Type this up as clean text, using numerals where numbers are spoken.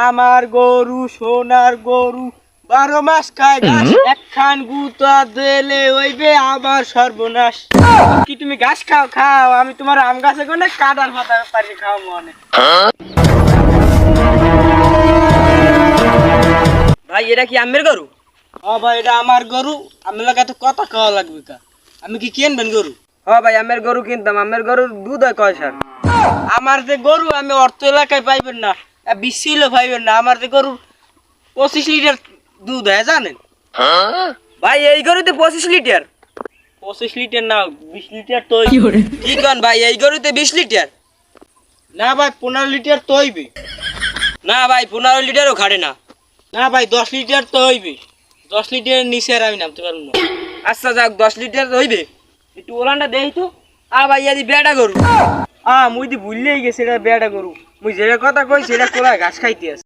আমার গরু সোনার গরু 12 মাস খায় ঘাস একখান গুতা দিলে হইবে আমার সর্বনাশ। কি তুমি ঘাস খাও খাও, আমি তোমার আম গাছে কোনে কাটার পাতা পারি খাও মনে। ভাই এটা কি আমের গরু? ও ভাই এটা আমার গরু, আমি লাগে তো কথা খাওয়া লাগবে কা, আমি কি কিনবেন গরু? হ্যাঁ ভাই আমের গরু কিনতাম, আমের গরুর দুধ হয় কয় স্যার? আমার যে গরু আমি অর্থ এলাকায় পাইবেন না, 20 কিলো পাইবেন না, আমার যে গরু 25 লিটার দুধ হয় জানেন? ভাই এই গরুতে 25 লিটার? 25 লিটার না 20 লিটার তো। কি কন ভাই এই গরুতে 20 লিটার? না ভাই 15 লিটার তো হইবে। না ভাই 15 লিটারও খাটে না। না ভাই 10 লিটার তো হইবে, 10 লিটারের নিচে আর আমি নামতে পারবো না। আচ্ছা যাক 10 লিটার হইবে, একটু ওলানটা দেই তো। ভাই আদি বেটা গরু। মুই দি ভুললেই গেছি এটা বেড়া গরু, মুই যেটা কথা কই সেটা কোলা ঘাস খাইতে আছে।